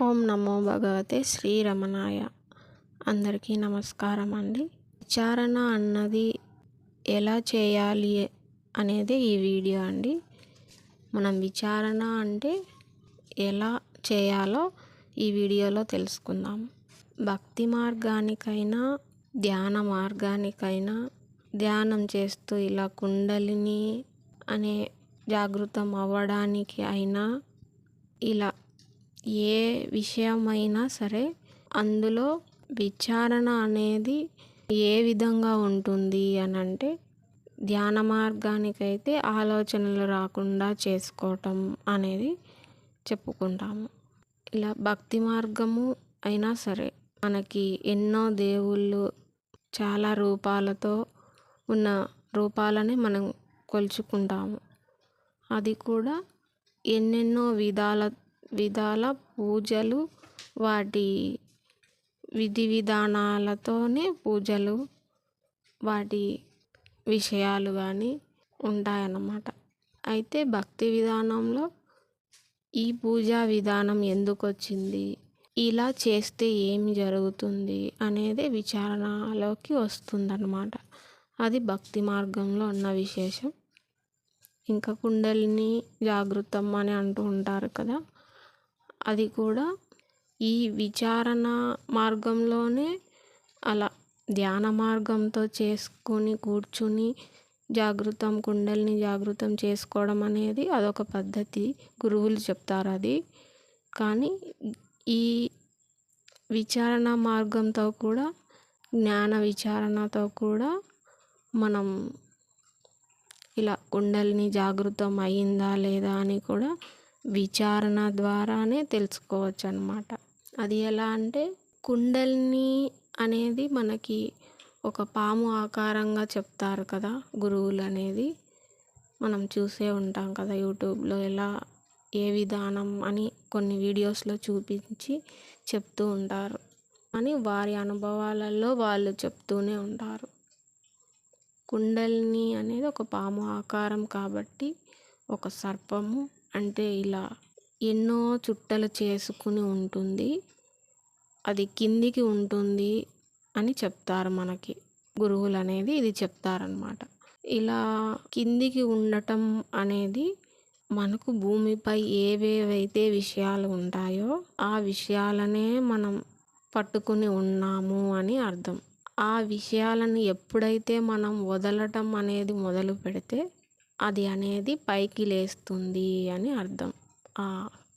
ఓం నమో భగవతే శ్రీరమణాయ. అందరికీ నమస్కారం అండి. విచారణ అన్నది ఎలా చేయాలి అనేది ఈ వీడియో అండి. మనం విచారణ అంటే ఎలా చేయాలో ఈ వీడియోలో తెలుసుకుందాం. భక్తి మార్గానికైనా ధ్యాన మార్గానికైనా ధ్యానం చేస్తూ ఇలా కుండలిని అనే జాగృతం అవ్వడానికి అయినా ఇలా ఏ విషయమైనా సరే అందులో విచారణ అనేది ఏ విధంగా ఉంటుంది అని అంటే ధ్యాన మార్గానికైతే ఆలోచనలు రాకుండా చేసుకోవటం అనేది చెప్పుకుంటాము. ఇలా భక్తి మార్గము అయినా సరే మనకి ఎన్నో దేవుళ్ళు చాలా రూపాలతో ఉన్న రూపాలని మనం కొలుచుకుంటాము. అది కూడా ఎన్నెన్నో విధాల పూజలు వాటి విధి విధానాలతోనే పూజలు వాటి విషయాలు కానీ ఉంటాయన్నమాట. అయితే భక్తి విధానంలో ఈ పూజా విధానం ఎందుకు వచ్చింది, ఇలా చేస్తే ఏం జరుగుతుంది అనేది విచారణలోకి వస్తుందన్నమాట. అది భక్తి మార్గంలో ఉన్న విశేషం. ఇంకా కుండలిని జాగృతం అని అంటూ ఉంటారు కదా, అది కూడా ఈ విచారణ మార్గంలోనే అలా ధ్యాన మార్గంతో చేసుకొని కూర్చుని కుండలిని జాగృతం చేసుకోవడం అనేది అదొక పద్ధతి, గురువులు చెప్తారు అది. కానీ ఈ విచారణ మార్గంతో కూడా జ్ఞాన విచారణతో కూడా మనం ఇలా కుండలిని జాగృతం అయిందా లేదా అని కూడా విచారణ ద్వారానే తెలుసుకోవచ్చు అన్నమాట. అది ఎలా అంటే కుండలిని అనేది మనకి ఒక పాము ఆకారంగా చెప్తారు కదా గురువులు అనేది. మనం చూసే ఉంటాం కదా యూట్యూబ్లో ఎలా ఏ విధానం అని కొన్ని వీడియోస్లో చూపించి చెప్తూ ఉంటారు అని వారి అనుభవాలలో వాళ్ళు చెప్తూనే ఉంటారు. కుండలిని అనేది ఒక పాము ఆకారం కాబట్టి ఒక సర్పము అంటే ఇలా ఎన్నో చుట్టలు చేసుకుని ఉంటుంది, అది కిందికి ఉంటుంది అని చెప్తారు మనకి గురువులు అనేది ఇది చెప్తారనమాట. ఇలా కిందికి ఉండటం అనేది మనకు భూమిపై ఏవేవైతే విషయాలు ఉంటాయో ఆ విషయాలనే మనం పట్టుకుని ఉన్నాము అని అర్థం. ఆ విషయాలను ఎప్పుడైతే మనం వదలటం అనేది మొదలు పెడితే అది అనేది పైకి లేస్తుంది అని అర్థం. ఆ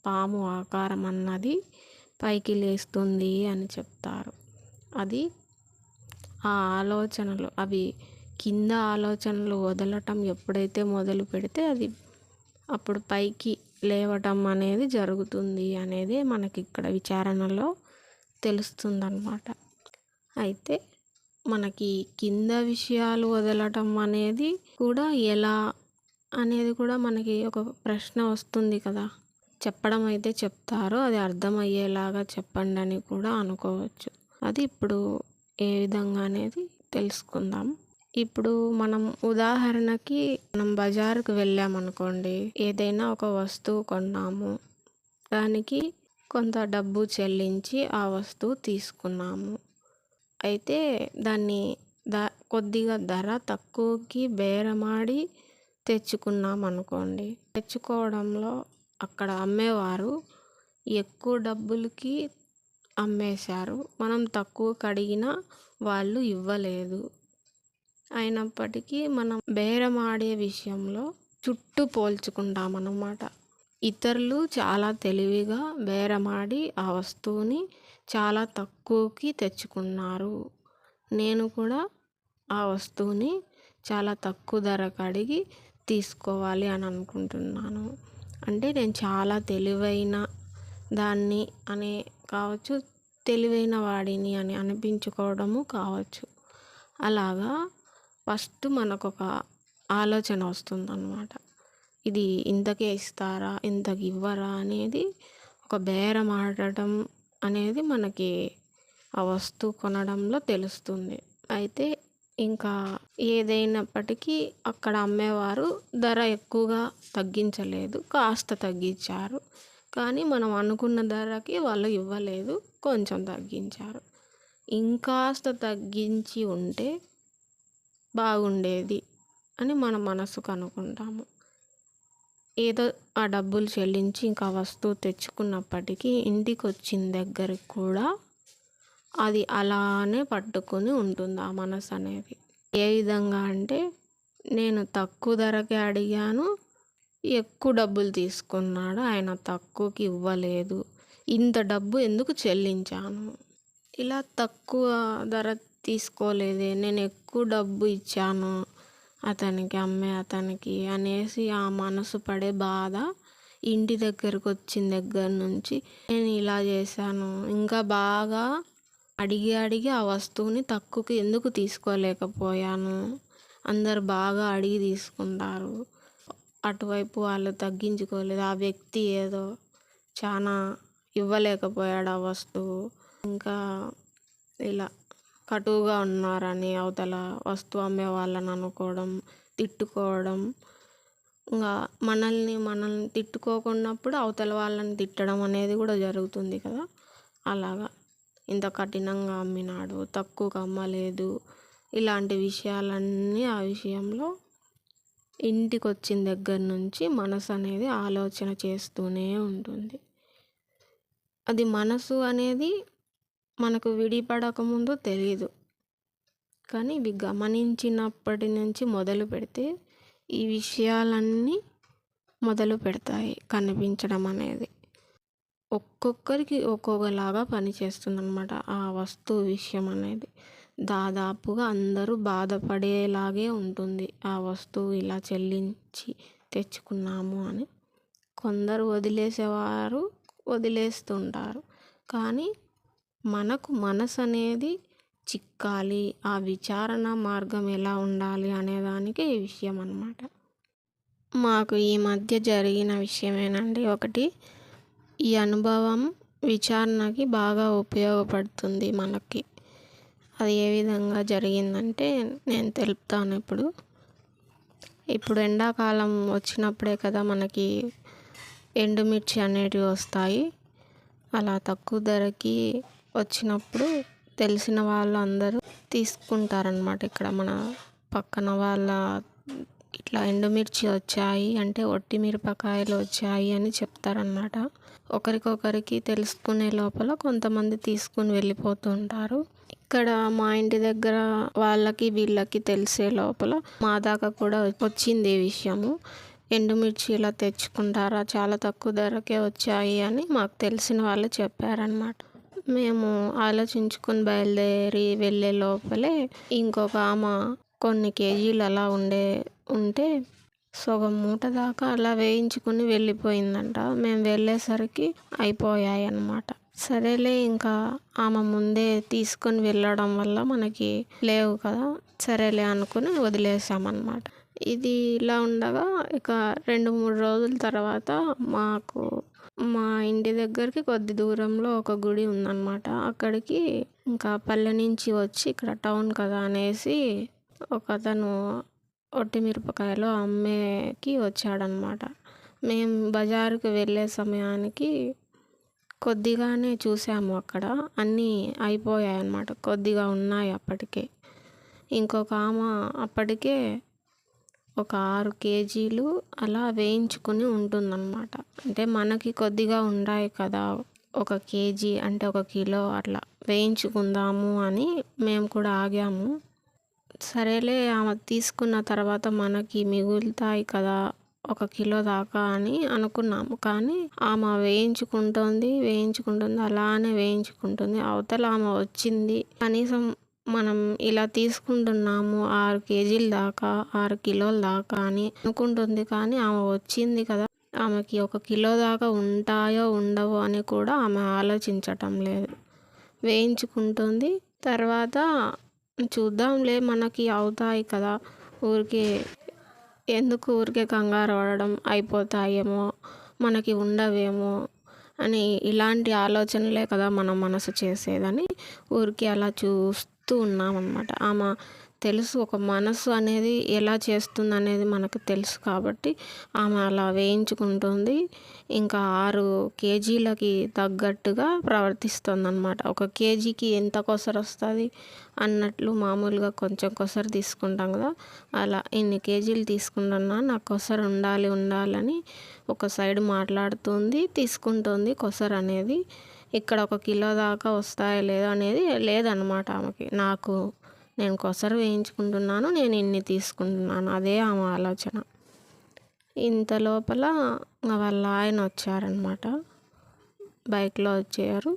పాము ఆకారం అన్నది పైకి లేస్తుంది అని చెప్తారు. అది ఆ ఆలోచనలు అవి కింద ఆలోచనలు వదలటం ఎప్పుడైతే మొదలు పెడితే అది అప్పుడు పైకి లేవటం అనేది జరుగుతుంది అనేది మనకి ఇక్కడ విచారణలో తెలుస్తుందన్నమాట. అయితే మనకి కింద విషయాలు వదలటం అనేది కూడా ఎలా అనేది కూడా మనకి ఒక ప్రశ్న వస్తుంది కదా. చెప్పడం అయితే చెప్తారో అది అర్థమయ్యేలాగా చెప్పండి అని కూడా అనుకోవచ్చు. అది ఇప్పుడు ఏ విధంగా అనేది తెలుసుకుందాం. ఇప్పుడు మనం ఉదాహరణకి మనం బజారుకు వెళ్ళామనుకోండి, ఏదైనా ఒక వస్తువు కొన్నాము, దానికి కొంత డబ్బు చెల్లించి ఆ వస్తువు తీసుకున్నాము. అయితే దాన్ని కొద్దిగా ధర తక్కువకి బేరమాడి తెచ్చుకున్నాం అనుకోండి. తెచ్చుకోవడంలో అక్కడ అమ్మేవారు ఎక్కువ డబ్బులకి అమ్మేశారు, మనం తక్కువకి అడిగినా వాళ్ళు ఇవ్వలేదు. అయినప్పటికీ మనం బేరమాడే విషయంలో చుట్టూ పోల్చుకుంటాం అన్నమాట. ఇతరులు చాలా తెలివిగా బేరమాడి ఆ వస్తువుని చాలా తక్కువకి తెచ్చుకున్నారు, నేను కూడా ఆ వస్తువుని చాలా తక్కువ ధరకు అడిగి తీసుకోవాలి అని అనుకుంటున్నాను. అంటే నేను చాలా తెలివైన దాన్ని అనే కావచ్చు, తెలివైన వాడిని అని అనిపించుకోవడము కావచ్చు. అలాగా ఫస్ట్ మనకు ఒక ఆలోచన వస్తుందన్నమాట. ఇది ఇంతకే ఇస్తారా, ఇంతకి ఇవ్వరా అనేది ఒక బేరం ఆడటం అనేది మనకి ఆ వస్తువు కొనడంలో తెలుస్తుంది. అయితే ఇంకా ఏదైనప్పటికీ అక్కడ అమ్మేవారు ధర ఎక్కువగా తగ్గించలేదు, కాస్త తగ్గించారు. కానీ మనం అనుకున్న ధరకి వాళ్ళు ఇవ్వలేదు, కొంచెం తగ్గించారు. ఇంకాస్త తగ్గించి ఉంటే బాగుండేది అని మన మనసుకు అనుకుంటాము. ఏదో ఆ డబ్బులు చెల్లించి ఇంకా వస్తువు తెచ్చుకున్నప్పటికీ ఇంటికి వచ్చిన దగ్గరికి కూడా అది అలానే పట్టుకొని ఉంటుంది ఆ మనసు అనేది. ఏ విధంగా అంటే, నేను తక్కువ ధరకే అడిగాను, ఎక్కువ డబ్బులు తీసుకున్నాడు, ఆయన తక్కువకి ఇవ్వలేదు, ఇంత డబ్బు ఎందుకు చెల్లించాను, ఇలా తక్కువ ధర తీసుకోలేదే, నేను ఎక్కువ డబ్బు ఇచ్చాను అతనికి, అమ్మే అతనికి అనేసి ఆ మనసు పడే బాధ ఇంటి దగ్గరకు వచ్చిన దగ్గర నుంచి నేను ఇలా చేశాను, ఇంకా బాగా అడిగి ఆ వస్తువుని తక్కువకి ఎందుకు తీసుకోలేకపోయాను, అందరు బాగా అడిగి తీసుకుంటారు, అటువైపు వాళ్ళు తగ్గించుకోలేదు, ఆ వ్యక్తి ఏదో చాలా ఇవ్వలేకపోయాడు ఆ వస్తువు, ఇంకా ఇలా కటువుగా ఉన్నారని అవతల వస్తువు అమ్మే వాళ్ళని అనుకోవడం, తిట్టుకోవడం, ఇంకా మనల్ని తిట్టుకోకున్నప్పుడు అవతల వాళ్ళని తిట్టడం అనేది కూడా జరుగుతుంది కదా. అలాగా ఇంత కఠినంగా అమ్మినాడు, తక్కువకు అమ్మలేదు, ఇలాంటి విషయాలన్నీ ఆ విషయంలో ఇంటికి వచ్చిన దగ్గర నుంచి మనసు అనేది ఆలోచన చేస్తూనే ఉంటుంది. అది మనసు అనేది మనకు విడిపడకముందు తెలియదు, కానీ ఇవి గమనించినప్పటి నుంచి మొదలు పెడితే ఈ విషయాలన్నీ మొదలు పెడతాయి కనిపించడం అనేది. ఒక్కొక్కరికి ఒక్కొక్కలాగా పనిచేస్తుంది అన్నమాట ఆ వస్తువు విషయం అనేది. దాదాపుగా అందరూ బాధపడేలాగే ఉంటుంది ఆ వస్తువు ఇలా చెల్లించి తెచ్చుకున్నాము అని. కొందరు వదిలేసేవారు వదిలేస్తుంటారు, కానీ మనకు మనసు అనేది చిక్కాలి, ఆ విచారణ మార్గం ఎలా ఉండాలి అనేదానికి ఈ విషయం అన్నమాట. మాకు ఈ మధ్య జరిగిన విషయమేనండి ఒకటి. ఈ అనుభవం విచారణకి బాగా ఉపయోగపడుతుంది మనకి. అది ఏ విధంగా జరిగిందంటే నేను తెలుపుతాను ఇప్పుడు. ఇప్పుడు ఎండాకాలం వచ్చినప్పుడే కదా మనకి ఎండుమిర్చి అనేటివి వస్తాయి. అలా తక్కువ ధరకి వచ్చినప్పుడు తెలిసిన వాళ్ళు అందరూ తీసుకుంటారనమాట. ఇక్కడ మన పక్కన వాళ్ళ ఇట్లా ఎండుమిర్చి వచ్చాయి అంటే ఒట్టి మిరపకాయలు వచ్చాయి అని చెప్తారనమాట. ఒకరికొకరికి తెలుసుకునే లోపల కొంతమంది తీసుకుని వెళ్ళిపోతూ ఉంటారు. ఇక్కడ మా ఇంటి దగ్గర వాళ్ళకి వీళ్ళకి తెలిసే లోపల మా దాకా కూడా వచ్చింది ఈ విషయము. ఎండుమిర్చి ఇలా తెచ్చుకుంటారా, చాలా తక్కువ ధరకే వచ్చాయి అని మాకు తెలిసిన వాళ్ళు చెప్పారనమాట. మేము ఆలోచించుకొని బయలుదేరి వెళ్ళే లోపలే ఇంకొక ఆమె కొన్ని కేజీలు అలా ఉంటే సగం మూట దాకా అలా వేయించుకుని వెళ్ళిపోయిందంట. మేము వెళ్ళేసరికి అయిపోయాయి అన్నమాట. సరేలే, ఇంకా ఆమె ముందే తీసుకొని వెళ్ళడం వల్ల మనకి లేవు కదా, సరేలే అనుకుని వదిలేసామన్నమాట. ఇది ఇలా ఉండగా ఇక 2-3 రోజుల తర్వాత మాకు మా ఇంటి దగ్గరికి కొద్ది దూరంలో ఒక గుడి ఉందన్నమాట. అక్కడికి ఇంకా పల్లె నుంచి వచ్చి ఇక్కడ టౌన్ కదా అనేసి ఒకతను ఒట్టి మిరపకాయలు అమ్మేకి వచ్చాడనమాట. మేము బజారుకి వెళ్ళే సమయానికి కొద్దిగానే చూసాము, అక్కడ అన్నీ అయిపోయాయి అన్నమాట. కొద్దిగా ఉన్నాయి అప్పటికే. ఇంకొక ఆమె అప్పటికే ఒక 6 కేజీలు అలా వేయించుకుని ఉంటుందన్నమాట. అంటే మనకి కొద్దిగా ఉన్నాయి కదా, 1 కేజీ అంటే 1 కిలో అట్లా వేయించుకుందాము అని మేము కూడా ఆగాము. సరేలే, ఆమె తీసుకున్న తర్వాత మనకి మిగులుతాయి కదా 1 కిలో దాకా అని అనుకున్నాము. కానీ ఆమె వేయించుకుంటుంది అలానే వేయించుకుంటుంది. అవతల ఆమె వచ్చింది, కనీసం మనం ఇలా తీసుకుంటున్నాము 6 కేజీల దాకా 6 కిలోల దాకా అని అనుకుంటుంది. కానీ ఆమె వచ్చింది కదా, ఆమెకి 1 కిలో దాకా ఉంటాయో ఉండవో అని కూడా ఆమె ఆలోచించటం లేదు. వేయించుకుంటుంది. తర్వాత చూద్దాంలే, మనకి అవుతాయి కదా, ఊరికే కంగారు పడడం, అయిపోతాయేమో, మనకి ఉండవేమో అని ఇలాంటి ఆలోచనలే కదా మన మనసు చేసేదని ఊరికే అలా చూస్తూ ఉన్నామన్నమాట. ఆమె తెలుసు, ఒక మనసు అనేది ఎలా చేస్తుందనేది మనకు తెలుసు కాబట్టి ఆమె అలా వేయించుకుంటుంది. ఇంకా 6 కేజీలకి తగ్గట్టుగా ప్రవర్తిస్తుందనమాట. ఒక కేజీకి ఎంత కొసరొస్తుంది అన్నట్లు మామూలుగా కొంచెం కొసరు తీసుకుంటాం కదా, అలా ఇన్ని కేజీలు తీసుకుంటున్నా, నాకు కొసరు ఉండాలని ఒక సైడ్ మాట్లాడుతుంది, తీసుకుంటుంది కొసరు అనేది. ఇక్కడ 1 కిలో దాకా వస్తాయో లేదో అనేది లేదనమాట ఆమెకి. నేను కొసరు వేయించుకుంటున్నాను, నేను ఇన్ని తీసుకుంటున్నాను, అదే ఆమె ఆలోచన. ఇంత లోపల వాళ్ళ ఆయన వచ్చారనమాట. బైక్లో వచ్చారు.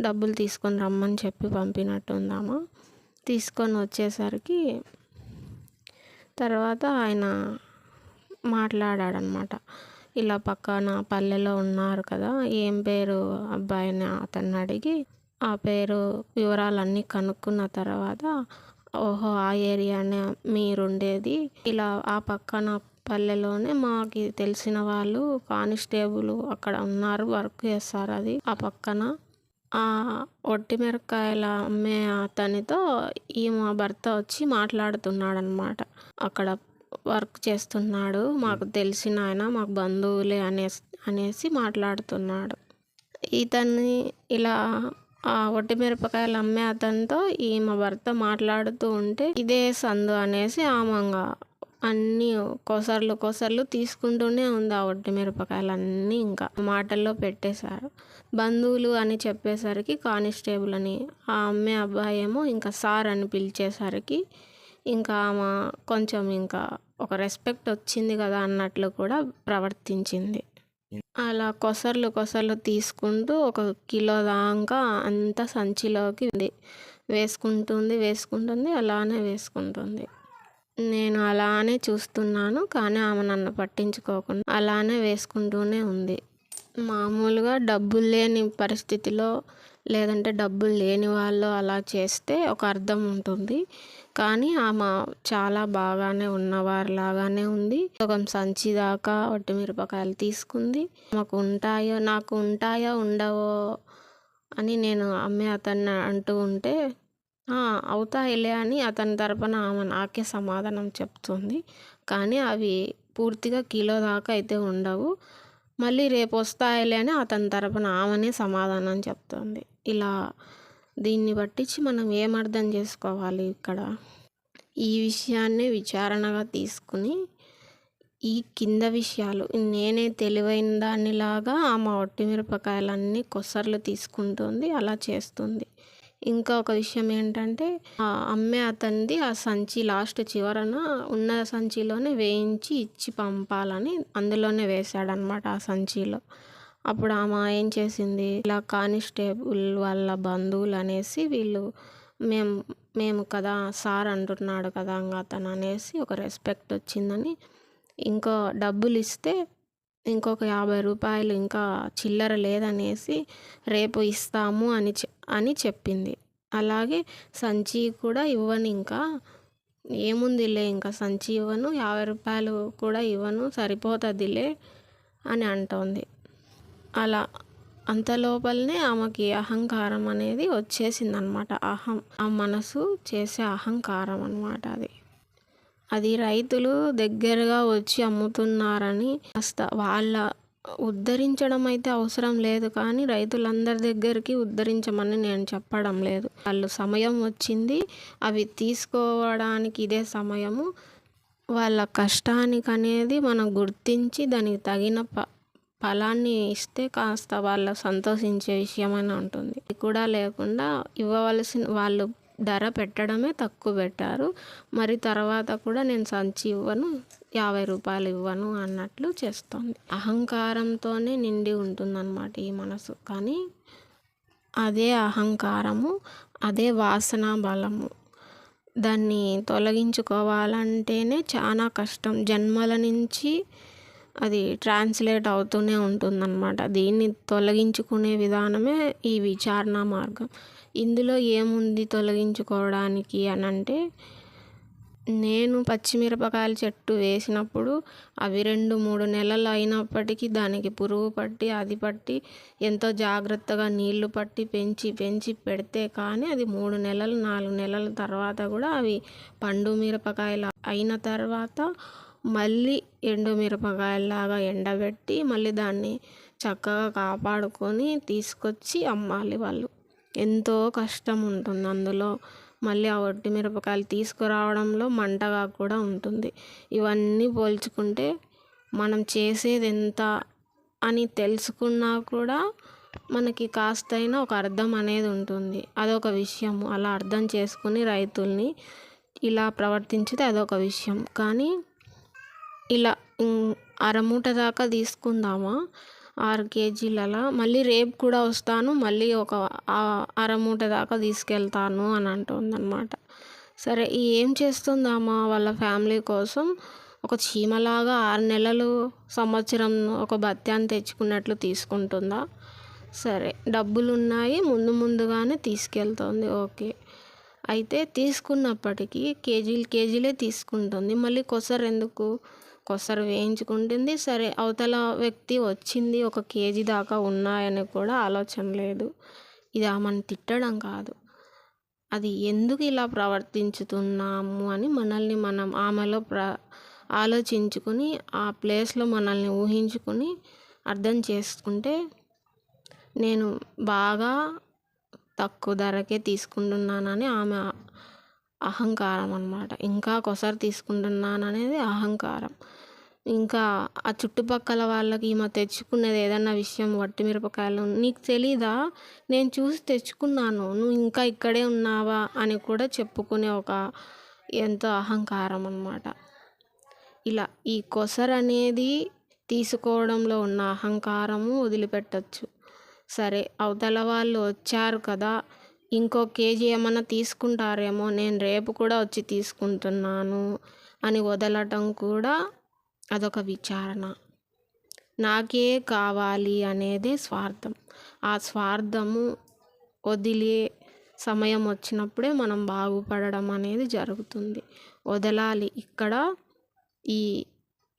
డబ్బులు తీసుకొని రమ్మని చెప్పి పంపినట్టుందామా. తీసుకొని వచ్చేసరికి తర్వాత ఆయన మాట్లాడాడనమాట. ఇలా పక్కన పల్లెలో ఉన్నారు కదా, ఏం పేరు అబ్బాయిని అతన్ని అడిగి ఆ పేరు వివరాలన్నీ కనుక్కున్న తర్వాత, ఓహో ఆ ఏరియానే మీరుండేది, ఇలా ఆ పక్కన పల్లెలోనే మాకు తెలిసిన వాళ్ళు కానిస్టేబుల్ అక్కడ ఉన్నారు, వర్క్ చేస్తారు అది ఆ పక్కన. ఆ ఒట్టి మిరపకాయల అమ్మే అతనితో మా భర్త వచ్చి మాట్లాడుతున్నాడనమాట. అక్కడ వర్క్ చేస్తున్నాడు, మాకు తెలిసిన ఆయన, మాకు బంధువులే అనేసి మాట్లాడుతున్నాడు. ఇతన్ని ఇలా ఆ ఒట్టి మిరపకాయలు అమ్మే అతనితో మా భర్త మాట్లాడుతూ ఉంటే, ఇదే సందు అనేసి ఆమంగా అన్నీ కొసర్లు తీసుకుంటూనే ఉంది. ఆ ఒట్టి మిరపకాయలన్నీ ఇంకా మాటల్లో పెట్టేశారు. బంధువులు అని చెప్పేసరికి కానిస్టేబుల్ అని, ఆ అమ్మే అబ్బాయి ఏమో ఇంకా సార్ అని పిలిచేసరికి ఇంకా ఆమె కొంచెం ఇంకా ఒక రెస్పెక్ట్ వచ్చింది కదా అన్నట్లు కూడా ప్రవర్తించింది. అలా కొసర్లు తీసుకుంటూ 1 కిలో దాకా అంతా సంచిలోకి వేసుకుంటుంది, అలానే వేసుకుంటుంది. నేను అలానే చూస్తున్నాను, కానీ ఆమె నన్ను పట్టించుకోకుండా అలానే వేసుకుంటూనే ఉంది. మామూలుగా డబ్బులు లేని పరిస్థితిలో, లేదంటే డబ్బులు లేని వాళ్ళు అలా చేస్తే ఒక అర్థం ఉంటుంది. కానీ ఆమె చాలా బాగానే ఉన్నవారిలాగానే ఉంది. సగం సంచి దాకా ఒట్టి మిరపకాయలు తీసుకుంది. నాకు ఉంటాయో ఉండవో అని నేను అమ్మే అతన్ని అంటూ ఉంటే, అవుతాయిలే అని అతని తరపున ఆమె నాకే సమాధానం చెప్తుంది. కానీ అవి పూర్తిగా కిలో దాకా అయితే ఉండవు, మళ్ళీ రేపు వస్తాయిలే అని అతని తరపున ఆమెనే సమాధానం చెప్తుంది. ఇలా దీన్ని బట్టించి మనం ఏమర్థం చేసుకోవాలి ఇక్కడ? ఈ విషయాన్నే విచారణగా తీసుకుని ఈ కింద విషయాలు నేనే తెలివైన దానిలాగా ఆమె ఒట్టి మిరపకాయలన్నీ కొసర్లు తీసుకుంటుంది, అలా చేస్తుంది. ఇంకా ఒక విషయం ఏంటంటే, ఆ అమ్మే అతనిది ఆ సంచి లాస్ట్ చివరన ఉన్న సంచిలోనే వేయించి ఇచ్చి పంపాలని అందులోనే వేశాడనమాట, ఆ సంచిలో. అప్పుడు ఆమె ఏం చేసింది, ఇలా కానిస్టేబుల్ వాళ్ళ బంధువులు అనేసి వీళ్ళు మేము కదా సార్ అంటున్నాడు కదా అతను అనేసి ఒక రెస్పెక్ట్ వచ్చిందని ఇంకో డబ్బులు ఇస్తే ఇంకొక 50 రూపాయలు ఇంకా చిల్లర లేదనేసి రేపు ఇస్తాము అని చెప్పింది. అలాగే సంచి కూడా ఇవ్వను, ఇంకా ఏముందిలే, ఇంకా సంచి ఇవ్వను, 50 రూపాయలు కూడా ఇవ్వను, సరిపోతుందిలే అని అంటోంది. అలా అంత లోపలనే ఆమెకి అహంకారం అనేది వచ్చేసిందనమాట. ఆ మనసు చేసే అహంకారం అనమాట అది రైతులు దగ్గరగా వచ్చి అమ్ముతున్నారని కాస్త వాళ్ళ ఉద్ధరించడం అయితే అవసరం లేదు, కానీ రైతులందరి దగ్గరికి ఉద్ధరించమని నేను చెప్పడం లేదు. వాళ్ళు సమయం వచ్చింది, అవి తీసుకోవడానికి ఇదే సమయము. వాళ్ళ కష్టానికి అనేది మనం గుర్తించి దానికి తగిన ఫలాన్ని ఇస్తే కాస్త వాళ్ళు సంతోషించే విషయమైనా ఉంటుంది. ఇది కూడా లేకుండా వాళ్ళు ధర పెట్టడమే తక్కువ పెట్టారు, మరి తర్వాత కూడా నేను సంచి ఇవ్వను, 50 రూపాయలు ఇవ్వను అన్నట్లు చేస్తుంది. అహంకారంతోనే నిండి ఉంటుందన్నమాట ఈ మనసు. కానీ అదే అహంకారము, అదే వాసన బలము. దాన్ని తొలగించుకోవాలంటేనే చాలా కష్టం. జన్మల నుంచి అది ట్రాన్స్లేట్ అవుతూనే ఉంటుందన్నమాట. దీన్ని తొలగించుకునే విధానమే ఈ విచారణ మార్గం. ఇందులో ఏముంది తొలగించుకోవడానికి అని అంటే, నేను పచ్చిమిరపకాయల చెట్టు వేసినప్పుడు అవి 2, 3 నెలలు అయినప్పటికీ దానికి పురుగు పట్టి, అది పట్టి ఎంతో జాగ్రత్తగా నీళ్లు పట్టి పెంచి పెడితే కానీ అది 3 నెలలు, 4 నెలల తర్వాత కూడా అవి పండు మిరపకాయలు అయిన తర్వాత మళ్ళీ ఎండు మిరపకాయలాగా ఎండబెట్టి మళ్ళీ దాన్ని చక్కగా కాపాడుకొని తీసుకొచ్చి అమ్మాలి వాళ్ళు. ఎంతో కష్టం ఉంటుంది అందులో. మళ్ళీ ఆ ఒట్టి మిరపకాయలు తీసుకురావడంలో మంటగా కూడా ఉంటుంది. ఇవన్నీ పోల్చుకుంటే మనం చేసేది ఎంత అని తెలుసుకున్నా కూడా మనకి కాస్తైనా ఒక అర్థం అనేది ఉంటుంది. అదొక విషయం. అలా అర్థం చేసుకుని రైతుల్ని ఇలా ప్రవర్తించితే అదొక విషయం. కానీ ఇలా అరమూట దాకా తీసుకుందామా 6 కేజీలలా, మళ్ళీ రేపు కూడా వస్తాను, మళ్ళీ ఒక అరమూట దాకా తీసుకెళ్తాను అని అంటుందన్నమాట. సరే ఏం చేస్తుందామా వాళ్ళ ఫ్యామిలీ కోసం ఒక చీమలాగా 6 నెలలు, సంవత్సరం ఒక బత్యాన్ని తెచ్చుకున్నట్లు తీసుకుంటుందా? సరే డబ్బులు ఉన్నాయి, ముందుగానే తీసుకెళ్తుంది, ఓకే. అయితే తీసుకున్నప్పటికీ కేజీలే తీసుకుంటుంది. మళ్ళీ కొసరెందుకు? కొసరు వేయించుకుంటుంది. సరే అవతల వ్యక్తి వచ్చింది, 1 కేజీ దాకా ఉన్నాయని కూడా ఆలోచన లేదు. ఇది ఆమెను తిట్టడం కాదు, అది ఎందుకు ఇలా ప్రవర్తించుతున్నాము అని మనల్ని మనం ఆమెలో ఆలోచించుకొని ఆ ప్లేస్లో మనల్ని ఊహించుకొని అర్థం చేసుకుంటే, నేను బాగా తక్కువ ధరకే తీసుకుంటున్నానని ఆమె అహంకారం అన్నమాట. ఇంకా కొసరు తీసుకుంటున్నాననేది అహంకారం. ఇంకా ఆ చుట్టుపక్కల వాళ్ళకి ఈమె తెచ్చుకునేది ఏదన్నా విషయం, వట్టి మిరపకాయలు, నీకు తెలీదా నేను చూసి తెచ్చుకున్నాను, నువ్వు ఇంకా ఇక్కడే ఉన్నావా అని కూడా చెప్పుకునే ఒక ఎంతో అహంకారం అన్నమాట. ఇలా ఈ కొసరు అనేది తీసుకోవడంలో ఉన్న అహంకారము వదిలిపెట్టచ్చు. సరే అవతల వాళ్ళు వచ్చారు కదా, ఇంకో కేజీ ఏమన్నా తీసుకుంటారేమో, నేను రేపు కూడా వచ్చి తీసుకుంటున్నాను అని వదలటం కూడా అదొక విచారణ. నాకే కావాలి అనేదే స్వార్థం. ఆ స్వార్థము వదిలే సమయం వచ్చినప్పుడే మనం బాగుపడడం అనేది జరుగుతుంది. వదలాలి. ఇక్కడ ఈ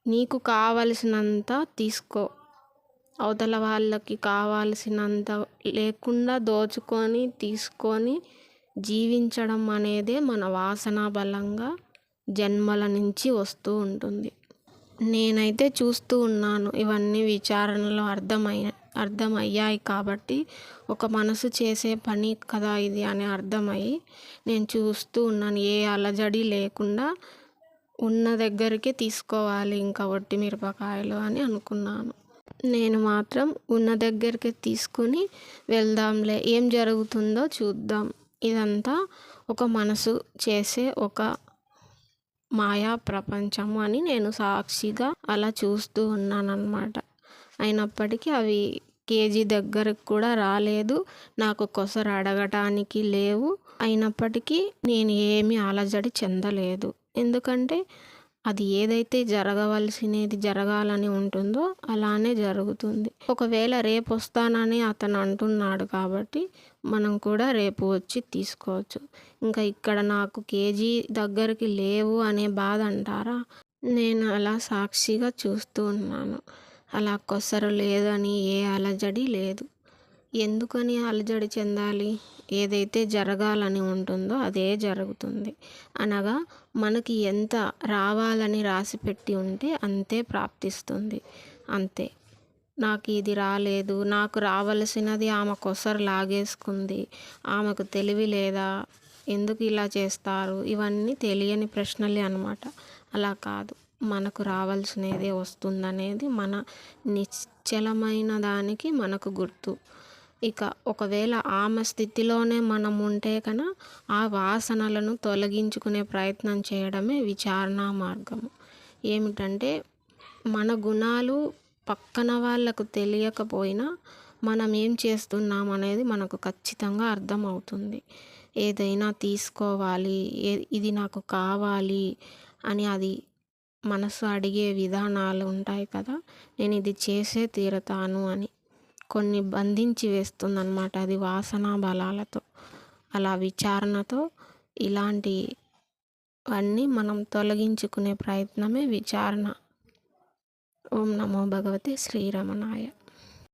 నీకు కావలసినంత తీసుకో, అవతల వాళ్ళకి కావాల్సినంత లేకుండా దోచుకొని తీసుకొని జీవించడం అనేదే మన వాసనా బలంగా జన్మల నుంచి వస్తూ ఉంటుంది. నేనైతే చూస్తూ ఉన్నాను, ఇవన్నీ విచారణలో అర్థమయ్యాయి కాబట్టి ఒక మనసు చేసే పని కదా ఇది అని అర్థమయ్యి నేను చూస్తూ ఉన్నాను. ఏ అలజడి లేకుండా ఉన్న దగ్గరికే తీసుకోవాలి ఇంకా వట్టి మిరపకాయలు అని అనుకున్నాను. నేను మాత్రం ఉన్న దగ్గరికి తీసుకుని వెళ్దాంలే, ఏం జరుగుతుందో చూద్దాం. ఇదంతా ఒక మనసు చేసే ఒక మాయా ప్రపంచము అని నేను సాక్షిగా అలా చూస్తూ ఉన్నానన్నమాట. అయినప్పటికీ అవి కేజీ దగ్గరకు కూడా రాలేదు, నాకు కొసరు అడగటానికి లేవు. అయినప్పటికీ నేను ఏమీ అలజడి చెందలేదు. ఎందుకంటే అది ఏదైతే జరగవలసినది జరగాలని ఉంటుందో అలానే జరుగుతుంది. ఒకవేళ రేపు వస్తానని అతను అంటున్నాడు కాబట్టి మనం కూడా రేపు వచ్చి తీసుకోవచ్చు. ఇంకా ఇక్కడ నాకు కేజీ దగ్గరికి లేవు అనే బాధ అంటారా? నేను అలా సాక్షిగా చూస్తూ ఉన్నాను. అలా కొసరు లేదని ఏ అలజడి లేదు. ఎందుకని అలజడి చెందాలి? ఏదైతే జరగాలని ఉంటుందో అదే జరుగుతుంది. అనగా మనకి ఎంత రావాలని రాసిపెట్టి ఉంటే అంతే ప్రాప్తిస్తుంది, అంతే. నాకు ఇది రాలేదు, నాకు రావలసినది ఆమె కొసరు లాగేసుకుంది, ఆమెకు తెలివి లేదా, ఎందుకు ఇలా చేస్తారు, ఇవన్నీ తెలియని ప్రశ్నలే అన్నమాట. అలా కాదు, మనకు రావాల్సినదే వస్తుందనేది మన నిశ్చలమైన దానికి మనకు గుర్తు. ఇక ఒకవేళ ఆమె స్థితిలోనే మనం ఉంటే కనుక ఆ వాసనలను తొలగించుకునే ప్రయత్నం చేయడమే విచారణ మార్గము. ఏమిటంటే మన గుణాలు పక్కన వాళ్ళకు తెలియకపోయినా మనం ఏం చేస్తున్నాం అనేది మనకు ఖచ్చితంగా అర్థమవుతుంది. ఏదైనా తీసుకోవాలి, ఇది నాకు కావాలి అని అది మనసు అడిగే విధానాలు ఉంటాయి కదా, నేను ఇది చేసే తీరుతాను అని కొన్ని బంధించి వేస్తుందన్నమాట. అది వాసనా బలాలతో. అలా విచారణతో ఇలాంటి అన్నీ మనం తొలగించుకునే ప్రయత్నమే విచారణ. ఓం నమో భగవతే శ్రీరమణాయ.